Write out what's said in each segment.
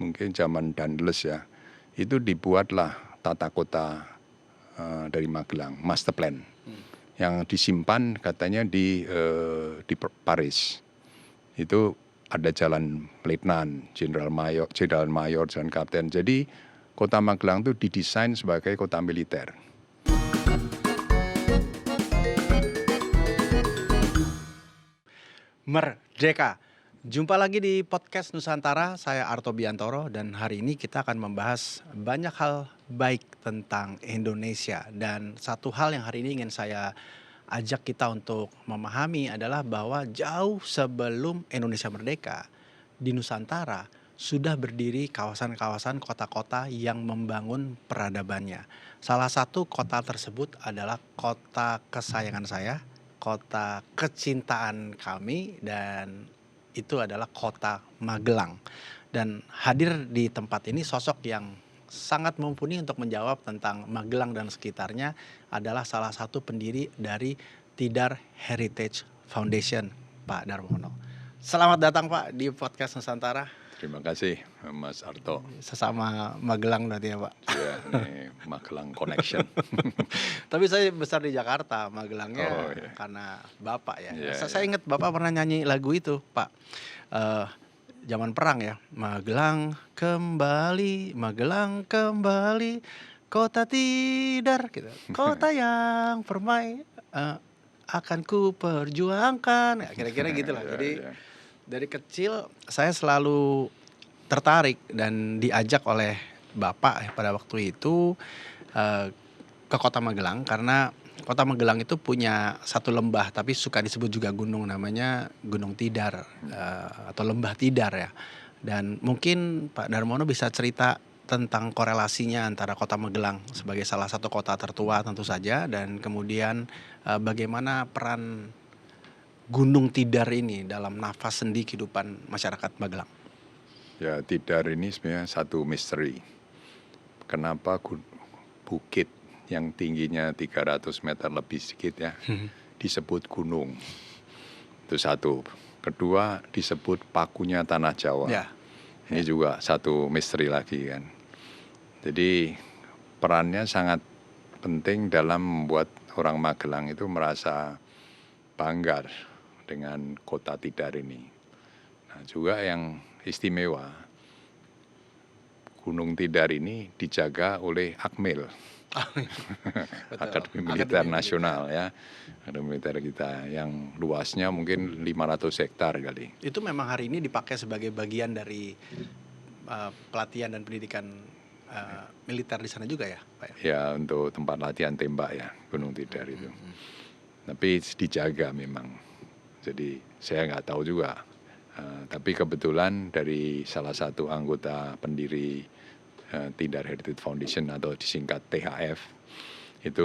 mungkin zaman Dundles ya, itu dibuatlah tata kota dari Magelang, master plan, yang disimpan katanya di Paris. Itu ada jalan letnan, jenderal mayor, jalan kapten. Jadi kota Magelang itu didesain sebagai kota militer. Merdeka. Jumpa lagi di podcast Nusantara, saya Arto Biantoro, dan hari ini kita akan membahas banyak hal baik tentang Indonesia. Dan satu hal yang hari ini ingin saya ajak kita untuk memahami adalah bahwa jauh sebelum Indonesia merdeka, di Nusantara sudah berdiri kawasan-kawasan kota-kota yang membangun peradabannya. Salah satu kota tersebut adalah kota kesayangan saya, kota kecintaan kami, dan itu adalah kota Magelang. Dan hadir di tempat ini sosok yang sangat mumpuni untuk menjawab tentang Magelang dan sekitarnya adalah salah satu pendiri dari Tidar Heritage Foundation, Pak Darmono. Selamat datang Pak di podcast Nusantara. Terima kasih Mas Arto. Sesama Magelang berarti ya Pak. Ya, ini Magelang Connection. Tapi saya besar di Jakarta, Magelangnya iya. karena Bapak ya. Iya, Saya ingat Bapak pernah nyanyi lagu itu Pak. Zaman perang ya. Magelang kembali, kota Tidar gitu. Kota yang permai akan ku perjuangkan. Ya, kira-kira gitulah. Jadi dari kecil saya selalu tertarik dan diajak oleh Bapak pada waktu itu ke Kota Magelang, karena Kota Magelang itu punya satu lembah tapi suka disebut juga gunung, namanya Gunung Tidar atau Lembah Tidar ya. Dan mungkin Pak Darmono bisa cerita tentang korelasinya antara Kota Magelang sebagai salah satu kota tertua tentu saja, dan kemudian bagaimana peran Gunung Tidar ini dalam nafas sendi kehidupan masyarakat Magelang. Ya, Tidar ini sebenarnya satu misteri. Kenapa bukit yang tingginya 300 meter lebih sedikit ya disebut gunung? Itu satu. Kedua, disebut pakunya tanah Jawa. Ini juga satu misteri lagi kan. Jadi perannya sangat penting dalam membuat orang Magelang itu merasa bangga dengan kota Tidar ini. Nah, juga yang istimewa, Gunung Tidar ini dijaga oleh Akmil, Akademi Militer Nasional ya, Akademi Militer kita yang luasnya mungkin 500 hektar kali. Itu memang hari ini dipakai sebagai bagian dari pelatihan dan pendidikan militer di sana juga ya, Pak? Ya, untuk tempat latihan tembak ya, Gunung Tidar itu. Tapi dijaga memang. Jadi saya nggak tahu juga. Tapi kebetulan dari salah satu anggota pendiri Tidar Heritage Foundation atau disingkat THF, itu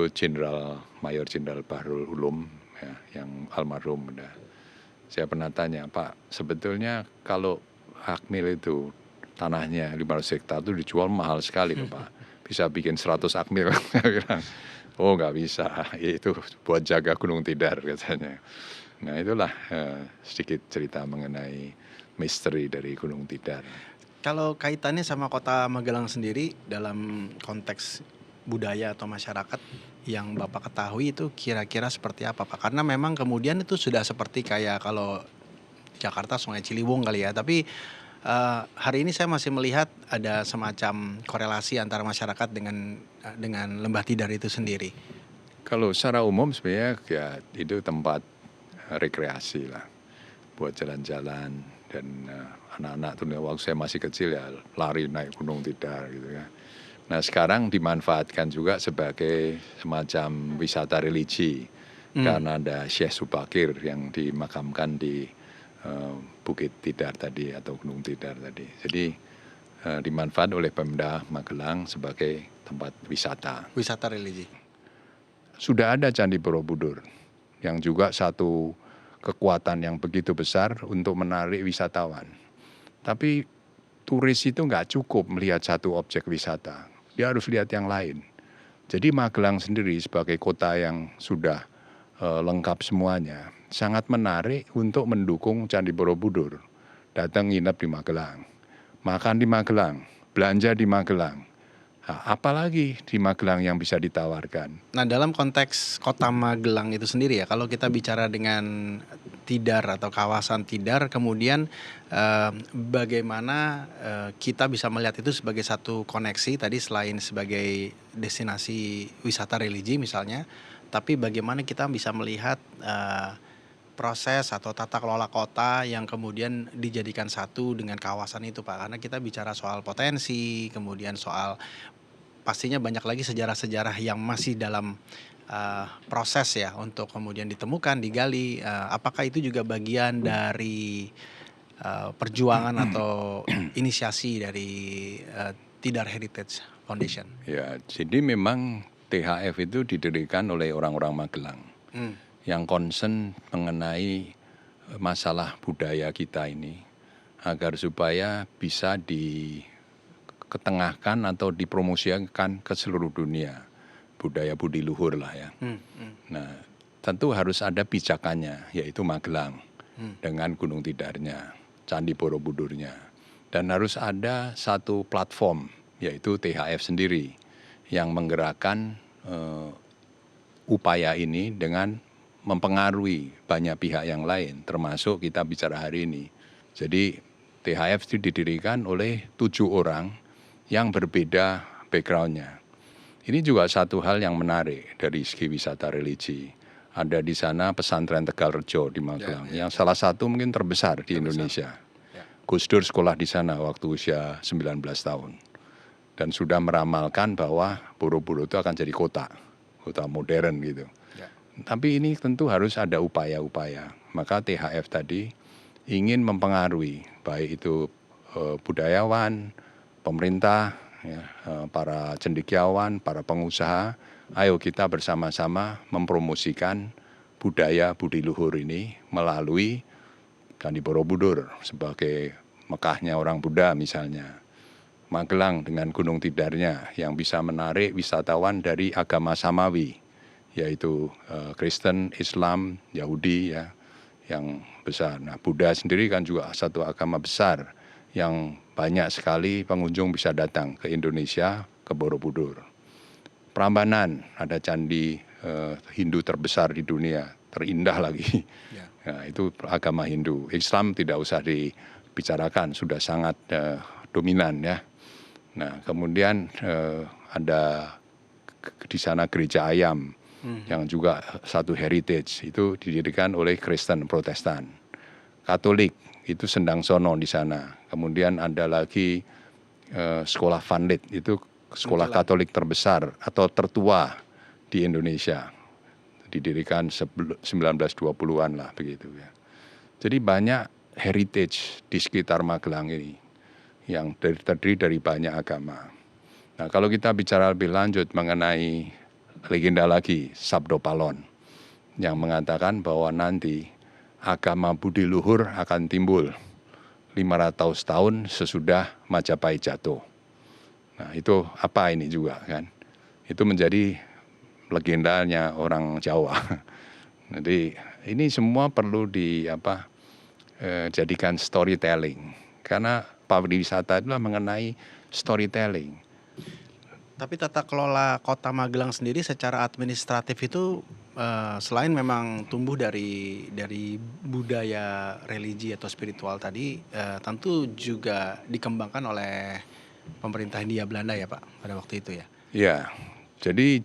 Mayor Jenderal Bahrul Ulum ya, yang almarhum. Saya pernah tanya, Pak, sebetulnya kalau Akmil itu tanahnya 500 hektar itu dijual mahal sekali loh Pak. Bisa bikin 100 Akmil. Saya bilang, oh nggak bisa, itu buat jaga Gunung Tidar katanya. Nah itulah sedikit cerita mengenai misteri dari Gunung Tidar. Kalau kaitannya sama kota Magelang sendiri dalam konteks budaya atau masyarakat yang Bapak ketahui itu kira-kira seperti apa Pak? Karena memang kemudian itu sudah seperti kayak kalau Jakarta Sungai Ciliwung kali ya. Tapi hari ini saya masih melihat ada semacam korelasi antara masyarakat dengan Lembah Tidar itu sendiri. Kalau secara umum sebenarnya ya itu tempat rekreasi lah, buat jalan-jalan, dan anak-anak tuh waktu saya masih kecil ya lari naik Gunung Tidar gitu ya. Nah sekarang dimanfaatkan juga sebagai semacam wisata religi karena ada Syekh Subakir yang dimakamkan di Bukit Tidar tadi atau Gunung Tidar tadi. Jadi dimanfaat oleh Pemda Magelang sebagai tempat wisata. Wisata religi. Sudah ada Candi Borobudur yang juga satu kekuatan yang begitu besar untuk menarik wisatawan. Tapi turis itu nggak cukup melihat satu objek wisata, dia harus lihat yang lain. Jadi Magelang sendiri sebagai kota yang sudah lengkap semuanya, sangat menarik untuk mendukung Candi Borobudur. Datang nginep di Magelang. makan di Magelang, belanja di Magelang. Nah, apalagi di Magelang yang bisa ditawarkan? Nah, dalam konteks Kota Magelang itu sendiri ya, kalau kita bicara dengan Tidar atau kawasan Tidar, kemudian bagaimana kita bisa melihat itu sebagai satu koneksi tadi selain sebagai destinasi wisata religi misalnya, tapi bagaimana kita bisa melihat proses atau tata kelola kota yang kemudian dijadikan satu dengan kawasan itu, Pak. Karena kita bicara soal potensi, kemudian soal pastinya banyak lagi sejarah-sejarah yang masih dalam proses ya untuk kemudian ditemukan, digali. Apakah itu juga bagian dari perjuangan atau inisiasi dari Tidar Heritage Foundation? Ya, jadi memang THF itu didirikan oleh orang-orang Magelang Hmm. yang concern mengenai masalah budaya kita ini agar supaya bisa diketengahkan atau dipromosikan ke seluruh dunia, budaya budi luhur lah ya. Nah, tentu harus ada pijakannya, yaitu Magelang dengan Gunung Tidarnya, Candi Borobudurnya, dan harus ada satu platform, yaitu THF sendiri yang menggerakkan upaya ini dengan mempengaruhi banyak pihak yang lain, termasuk kita bicara hari ini. Jadi THF itu didirikan oleh 7 orang yang berbeda background-nya. Ini juga satu hal yang menarik dari segi wisata religi. Ada di sana pesantren Tegalrejo di Magelang, yang salah satu mungkin terbesar di Indonesia. Gus Dur sekolah di sana waktu usia 19 tahun. Dan sudah meramalkan bahwa Borobudur itu akan jadi kota modern gitu. Tapi ini tentu harus ada upaya-upaya. Maka THF tadi ingin mempengaruhi baik itu budayawan, pemerintah, ya, para cendekiawan, para pengusaha. Ayo kita bersama-sama mempromosikan budaya budi luhur ini melalui Candi Borobudur sebagai Mekahnya orang Buddha misalnya. Magelang dengan Gunung Tidarnya yang bisa menarik wisatawan dari agama samawi, yaitu Kristen, Islam, Yahudi ya, yang besar. Nah, Buddha sendiri kan juga satu agama besar yang banyak sekali pengunjung bisa datang ke Indonesia, ke Borobudur. Prambanan, ada candi Hindu terbesar di dunia, terindah lagi. Nah, itu agama Hindu. Islam tidak usah dibicarakan, sudah sangat dominan ya. Nah, kemudian ada di sana gereja ayam yang juga satu heritage, itu didirikan oleh Kristen Protestan. Katolik itu Sendang Sono di sana. Kemudian ada lagi sekolah Vanlit, itu sekolah Katolik terbesar atau tertua di Indonesia. Didirikan 1920-an lah begitu ya. Jadi banyak heritage di sekitar Magelang ini yang terdiri dari banyak agama. Nah, kalau kita bicara lebih lanjut mengenai legenda lagi, Sabdo Palon, yang mengatakan bahwa nanti agama budi luhur akan timbul 500 tahun sesudah Majapahit jatuh. Nah, itu apa ini juga kan? Itu menjadi legendanya orang Jawa. Jadi ini semua perlu jadikan storytelling, karena pariwisata itulah mengenai storytelling. Tapi tata kelola Kota Magelang sendiri secara administratif itu selain memang tumbuh dari budaya religi atau spiritual tadi, tentu juga dikembangkan oleh pemerintah Hindia Belanda ya Pak pada waktu itu ya. Ya, jadi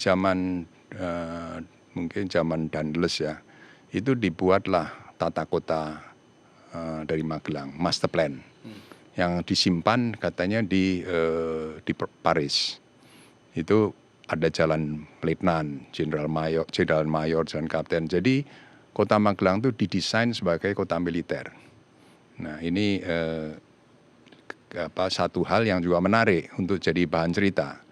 mungkin zaman Daendels ya, itu dibuatlah tata kota dari Magelang, master plan, yang disimpan katanya di Paris. Itu ada jalan letnan, jenderal mayor, jalan kapten. Jadi kota Magelang itu didesain sebagai kota militer. Nah, ini satu hal yang juga menarik untuk jadi bahan cerita.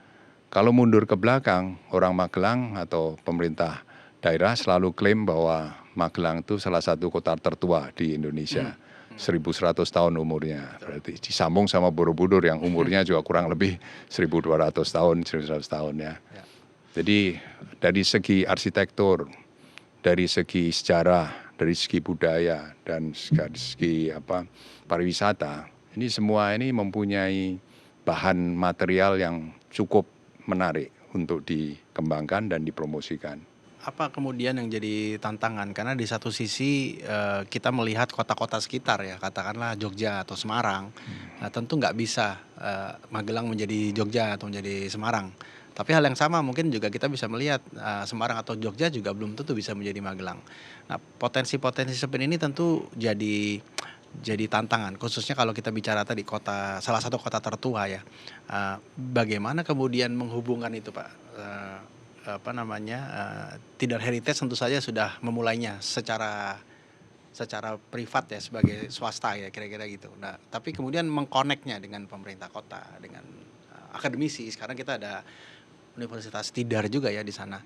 Kalau mundur ke belakang, orang Magelang atau pemerintah daerah selalu klaim bahwa Magelang itu salah satu kota tertua di Indonesia. 1.100 tahun umurnya, berarti disambung sama Borobudur yang umurnya juga kurang lebih 1.200 tahun, 1.100 tahun ya. Jadi dari segi arsitektur, dari segi sejarah, dari segi budaya, dan dari segi pariwisata, Ini semua ini mempunyai bahan material yang cukup menarik untuk dikembangkan dan dipromosikan. Apa kemudian yang jadi tantangan? Karena di satu sisi kita melihat kota-kota sekitar ya, katakanlah Jogja atau Semarang, tentu nggak bisa Magelang menjadi Jogja atau menjadi Semarang. Tapi hal yang sama mungkin juga kita bisa melihat Semarang atau Jogja juga belum tentu bisa menjadi Magelang. Nah, potensi-potensi seperti ini tentu jadi tantangan, khususnya kalau kita bicara tadi salah satu kota tertua ya. Bagaimana kemudian menghubungkan itu, Pak? Tidar Heritage tentu saja sudah memulainya secara privat ya, sebagai swasta ya, kira-kira gitu. Nah, tapi kemudian mengkoneknya dengan pemerintah kota, dengan akademisi. Sekarang kita ada Universitas Tidar juga ya di sana.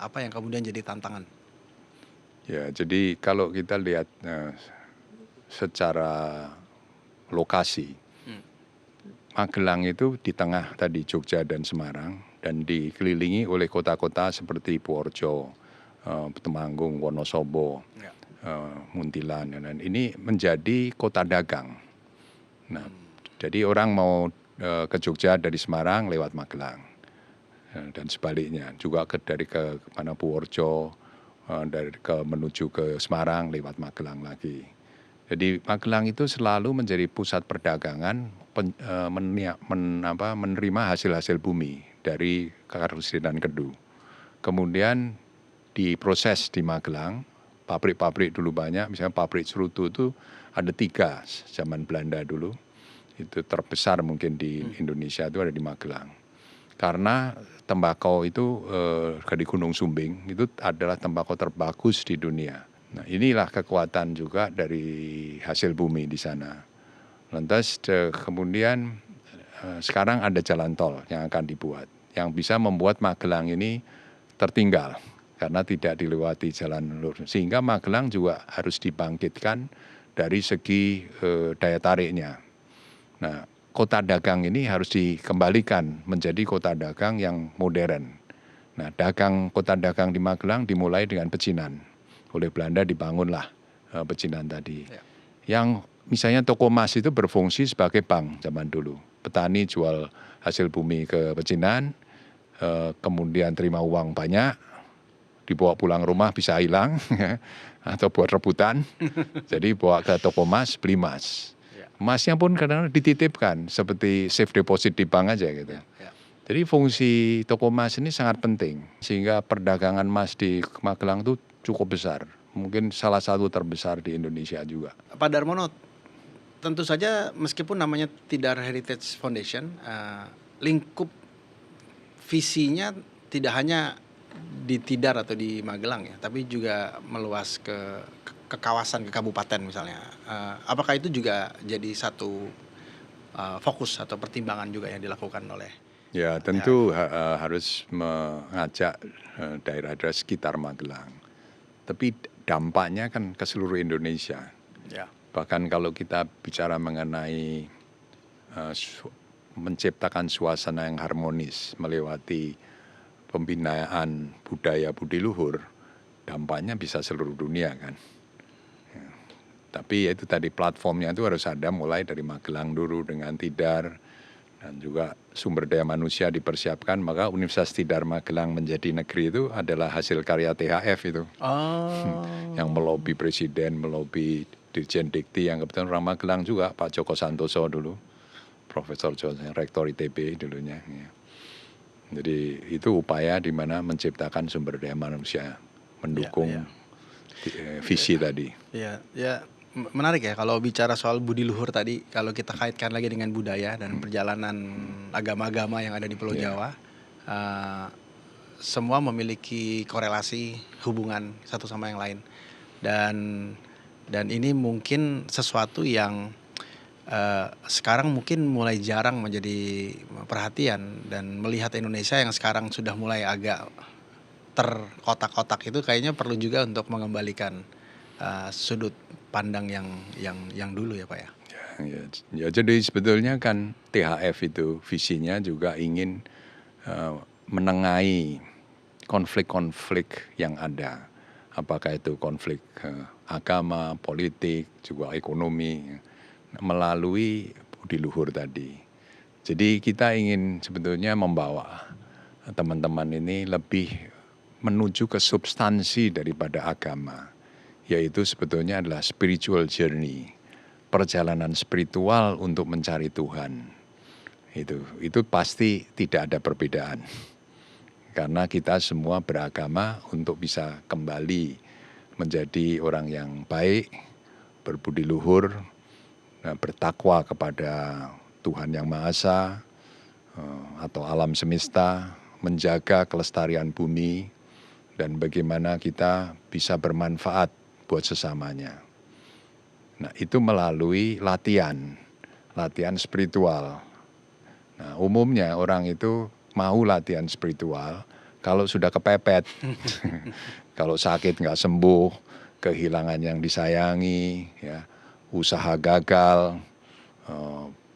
Apa yang kemudian jadi tantangan? Ya, jadi kalau kita lihat secara lokasi, Magelang itu di tengah tadi Jogja dan Semarang, dan dikelilingi oleh kota-kota seperti Purworejo, Temanggung, Wonosobo, Muntilan, dan ini menjadi kota dagang. Nah, jadi orang mau ke Jogja dari Semarang lewat Magelang, dan sebaliknya juga dari ke mana Purworejo, menuju ke Semarang lewat Magelang lagi. Jadi Magelang itu selalu menjadi pusat perdagangan, menerima hasil-hasil bumi dari Karusinen Kedu. Kemudian diproses di Magelang, pabrik-pabrik dulu banyak, misalnya pabrik cerutu itu ada 3 zaman Belanda dulu. Itu terbesar mungkin di Indonesia itu ada di Magelang. Karena tembakau itu di Gunung Sumbing itu adalah tembakau terbagus di dunia. Nah, inilah kekuatan juga dari hasil bumi di sana. Lantas kemudian sekarang ada jalan tol yang akan dibuat, yang bisa membuat Magelang ini tertinggal karena tidak dilewati jalan lurus. Sehingga Magelang juga harus dibangkitkan dari segi daya tariknya. Nah, kota dagang ini harus dikembalikan menjadi kota dagang yang modern. Nah, kota dagang di Magelang dimulai dengan pecinan. Oleh Belanda dibangunlah pecinan tadi. Ya. Yang misalnya toko emas itu berfungsi sebagai bank zaman dulu. Petani jual hasil bumi ke pecinan, kemudian terima uang banyak, dibawa pulang rumah bisa hilang, atau buat rebutan. Jadi bawa ke toko emas, beli emas. Emasnya pun kadang-kadang dititipkan, seperti safe deposit di bank aja gitu. Jadi fungsi toko emas ini sangat penting, sehingga perdagangan emas di Magelang itu cukup besar. Mungkin salah satu terbesar di Indonesia juga. Pak Darmono, tentu saja meskipun namanya Tidar Heritage Foundation, lingkup visinya tidak hanya di Tidar atau di Magelang ya, tapi juga meluas ke kawasan, ke kabupaten misalnya. Apakah itu juga jadi satu fokus atau pertimbangan juga yang dilakukan oleh? Ya, tentu harus mengajak daerah-daerah sekitar Magelang. Tapi dampaknya kan ke seluruh Indonesia. Ya. Bahkan kalau kita bicara mengenai menciptakan suasana yang harmonis melewati pembinaan budaya budi luhur, dampaknya bisa seluruh dunia kan. Ya. Tapi itu tadi platformnya itu harus ada mulai dari Magelang dulu dengan Tidar, dan juga sumber daya manusia dipersiapkan. Maka Universitas Tidar Magelang menjadi negeri itu adalah hasil karya THF itu. Yang melobi presiden, melobi Dirjen Dikti yang kebetulan orang Magelang juga, Pak Joko Santoso dulu, Profesor Joko, Rektor ITB dulunya. Ya. Jadi itu upaya di mana menciptakan sumber daya manusia, mendukung visi tadi. Ya. Menarik ya kalau bicara soal budi luhur tadi, kalau kita kaitkan lagi dengan budaya dan perjalanan agama-agama yang ada di Pulau Jawa, semua memiliki korelasi hubungan satu sama yang lain, dan ini mungkin sesuatu yang sekarang mungkin mulai jarang menjadi perhatian, dan melihat Indonesia yang sekarang sudah mulai agak terkotak-kotak itu kayaknya perlu juga untuk mengembalikan sudut pandang yang dulu ya Pak ya. Ya, jadi sebetulnya kan THF itu visinya juga ingin menengahi konflik-konflik yang ada. Apakah itu konflik agama, politik, juga ekonomi. melalui budi luhur tadi. Jadi kita ingin sebetulnya membawa teman-teman ini lebih menuju ke substansi daripada agama, yaitu sebetulnya adalah spiritual journey, perjalanan spiritual untuk mencari Tuhan. Itu pasti tidak ada perbedaan. Karena kita semua beragama untuk bisa kembali menjadi orang yang baik, berbudi luhur, bertakwa kepada Tuhan Yang Maha Esa atau alam semesta, menjaga kelestarian bumi, dan bagaimana kita bisa bermanfaat buat sesamanya. Nah, itu melalui latihan spiritual. Nah, umumnya orang itu mau latihan spiritual kalau sudah kepepet, kalau sakit nggak sembuh, kehilangan yang disayangi, ya, usaha gagal,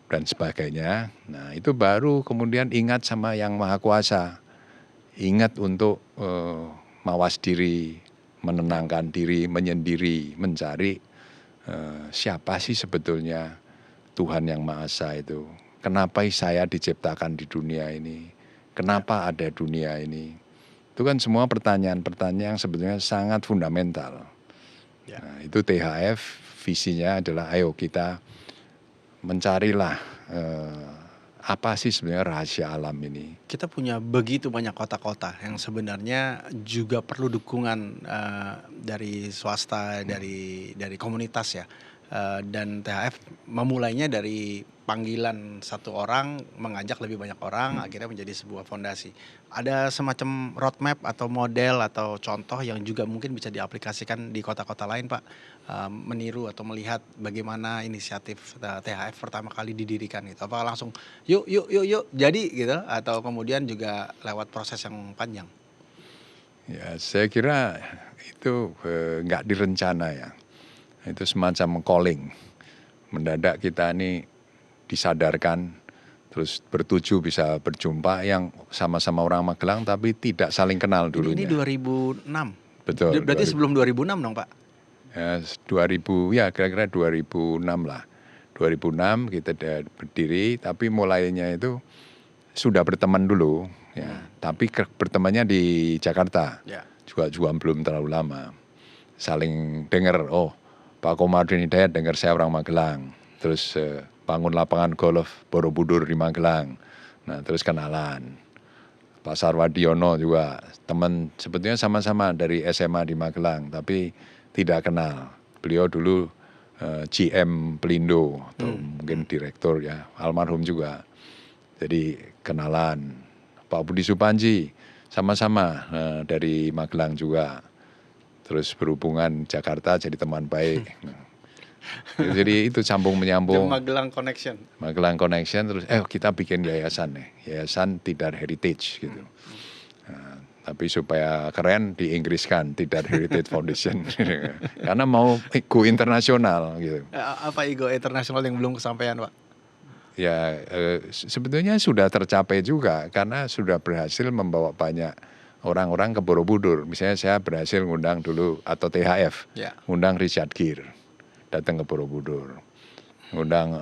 dan sebagainya. Nah, itu baru kemudian ingat sama Yang Maha Kuasa, ingat untuk mawas diri, menenangkan diri, menyendiri, mencari siapa sih sebetulnya Tuhan Yang Maha Esa itu. Kenapa saya diciptakan di dunia ini? Kenapa ada dunia ini? Itu kan semua pertanyaan-pertanyaan yang sebetulnya sangat fundamental. Nah, itu THF visinya adalah ayo kita mencarilah apa sih sebenarnya rahasia alam ini. Kita punya begitu banyak kota-kota yang sebenarnya juga perlu dukungan dari swasta, dari komunitas ya. Dan THF memulainya dari panggilan satu orang mengajak lebih banyak orang, akhirnya menjadi sebuah fondasi. Ada semacam roadmap atau model atau contoh yang juga mungkin bisa diaplikasikan di kota-kota lain, Pak, meniru atau melihat bagaimana inisiatif THF pertama kali didirikan gitu. Apakah langsung yuk jadi gitu, atau kemudian juga lewat proses yang panjang? Ya, saya kira itu nggak direncana ya. Itu semacam calling. Mendadak kita ini disadarkan, terus bertuju bisa berjumpa yang sama-sama orang Magelang tapi tidak saling kenal dulunya. Ini 2006? Betul. Berarti sebelum 2006 dong, Pak? Ya, 2000, ya kira-kira 2006 lah. 2006 kita berdiri, tapi mulainya itu sudah berteman dulu. Ya. Tapi bertemannya di Jakarta. Ya. Juga belum terlalu lama. Saling dengar, oh Pak Komarudin Hidayat dengar saya orang Magelang. Terus bangun lapangan golf Borobudur di Magelang. Nah, terus kenalan. Pak Sarwadiono juga teman, sebetulnya sama-sama dari SMA di Magelang, tapi tidak kenal. Beliau dulu GM Pelindo atau mungkin direktur ya, almarhum juga. Jadi kenalan. Pak Budi Supanji sama-sama dari Magelang juga. Terus berhubungan Jakarta jadi teman baik. Jadi itu sambung menyambung. Magelang Connection. Magelang Connection, terus kita bikin yayasan nih, Yayasan Tidar Heritage gitu. Nah, tapi supaya keren diinggriskan, Tidar Heritage Foundation. Karena mau go internasional gitu. Apa ego internasional yang belum kesampaian, Pak? Ya sebetulnya sudah tercapai juga karena sudah berhasil membawa banyak orang-orang ke Borobudur. Misalnya saya berhasil ngundang dulu, atau THF, ngundang Richard Gere datang ke Borobudur. Ngundang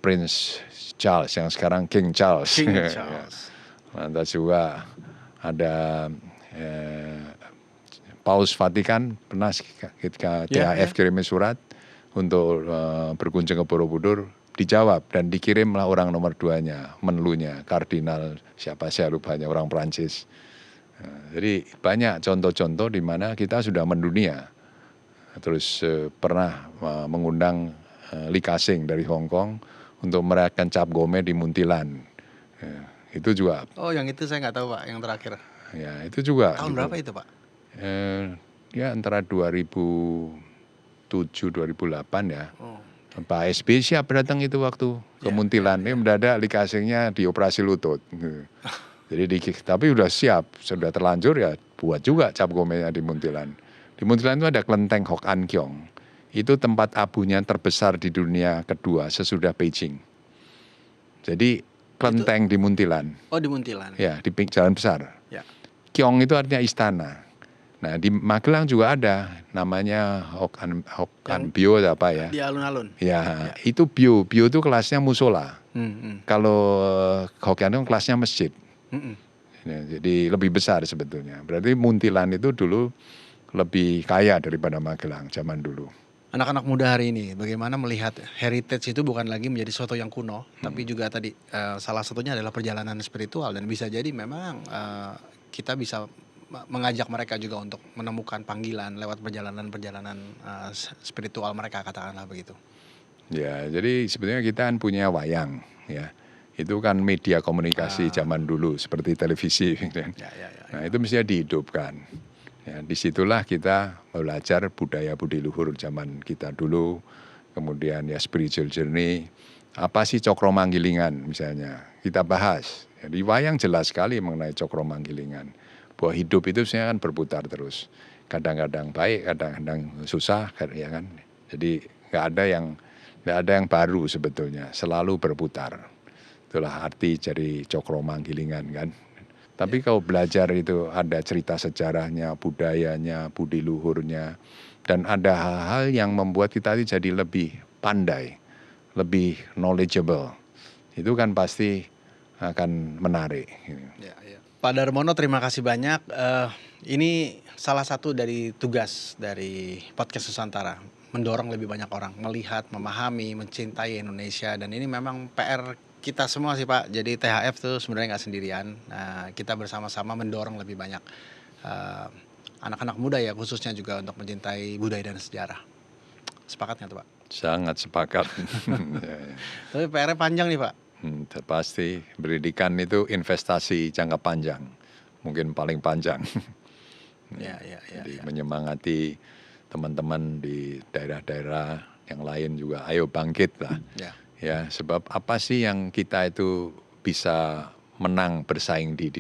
Prince Charles yang sekarang King Charles. Lantas juga ada Paus Vatikan pernah ketika THF kirim surat untuk berkunjung ke Borobudur, dijawab dan dikirimlah orang nomor 2-nya, menlunya, kardinal siapa saya lupanya, orang Prancis. Jadi banyak contoh-contoh di mana kita sudah mendunia. Terus pernah mengundang Lee Ka-shing dari Hong Kong untuk merayakan Cap Gome di Muntilan. Itu juga. Oh, yang itu saya nggak tahu, Pak, yang terakhir. Ya, itu juga. Tahun berapa itu, Pak? Ya antara 2007-2008 ya. Pak SBY siap datang itu waktu ke Muntilan. Ini mendadak Lee Ka-shingnya dioperasi lutut. Jadi tapi udah siap, sudah terlanjur ya buat juga Cap Gome-nya di Muntilan. Di Muntilan itu ada kelenteng Hok An Kiong. Itu tempat abunya terbesar di dunia kedua sesudah Beijing. Jadi kelenteng itu di Muntilan. Oh, di Muntilan. Ya, di jalan besar. Ya. Kiong itu artinya istana. Nah di Magelang juga ada namanya Hokan Bio apa ya? Di alun-alun. Ya, itu bio itu kelasnya musola. Kalau Hokian itu kelasnya masjid. Ya, jadi lebih besar sebetulnya. Berarti Muntilan itu dulu lebih kaya daripada Magelang zaman dulu. Anak-anak muda hari ini bagaimana melihat heritage itu bukan lagi menjadi sesuatu yang kuno, tapi juga tadi salah satunya adalah perjalanan spiritual, dan bisa jadi memang kita bisa mengajak mereka juga untuk menemukan panggilan lewat perjalanan-perjalanan spiritual mereka, katakanlah begitu. Ya, jadi sebenarnya kita kan punya wayang, ya. Itu kan media komunikasi zaman dulu seperti televisi. Nah itu mestinya dihidupkan. Ya, disitulah kita belajar budaya budi luhur zaman kita dulu, kemudian ya spiritual journey, apa sih Cokro Manggilingan misalnya, kita bahas. Jadi wayang jelas sekali mengenai Cokro Manggilingan, bahwa hidup itu sebenarnya kan berputar terus, kadang-kadang baik, kadang-kadang susah, ya kan. Jadi nggak ada yang baru sebetulnya, selalu berputar. Itulah arti dari Cokro Manggilingan kan. Tapi kalau belajar itu ada cerita sejarahnya, budayanya, budi luhurnya, dan ada hal-hal yang membuat kita itu jadi lebih pandai, lebih knowledgeable. Itu kan pasti akan menarik. Ya. Pak Darmono, terima kasih banyak. Ini salah satu dari tugas dari Podcast Nusantara, mendorong lebih banyak orang melihat, memahami, mencintai Indonesia, dan ini memang PR kita semua sih Pak. Jadi THF tuh sebenarnya nggak sendirian. Kita bersama-sama mendorong lebih banyak anak-anak muda ya, khususnya juga untuk mencintai budaya dan sejarah. Sepakat nggak tuh Pak? Sangat sepakat. Tapi PR-nya panjang nih Pak. Pasti pendidikan itu investasi jangka panjang, mungkin paling panjang. Jadi menyemangati teman-teman di daerah-daerah yang lain juga, ayo bangkit lah. Ya, sebab apa sih yang kita itu bisa menang bersaing di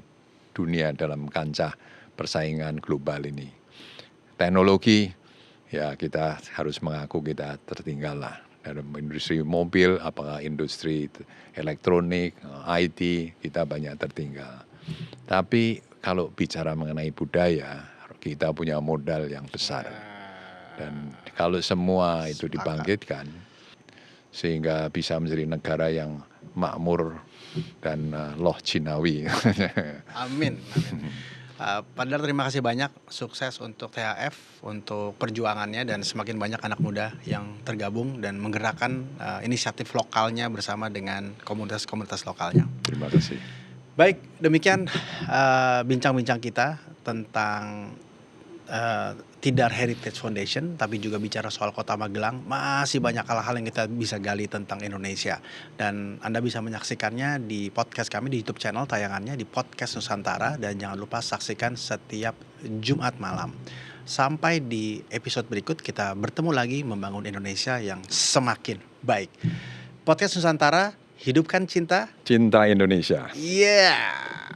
dunia dalam kancah persaingan global ini. Teknologi, ya kita harus mengaku kita tertinggal lah. Dalam industri mobil, apakah industri elektronik, IT, kita banyak tertinggal. Tapi kalau bicara mengenai budaya, kita punya modal yang besar. Dan kalau semua itu dibangkitkan, sehingga bisa menjadi negara yang makmur dan loh Cinawi. Amin. Pak Dar, terima kasih banyak, sukses untuk THF, untuk perjuangannya, dan semakin banyak anak muda yang tergabung dan menggerakkan inisiatif lokalnya bersama dengan komunitas-komunitas lokalnya. Terima kasih. Baik, demikian bincang-bincang kita tentang Tidar Heritage Foundation, tapi juga bicara soal Kota Magelang. Masih banyak hal-hal yang kita bisa gali tentang Indonesia, dan Anda bisa menyaksikannya di podcast kami di YouTube channel, tayangannya di Podcast Nusantara, dan jangan lupa saksikan setiap Jumat malam. Sampai di episode berikut, kita bertemu lagi membangun Indonesia yang semakin baik. Podcast Nusantara, hidupkan cinta Indonesia. Yeah.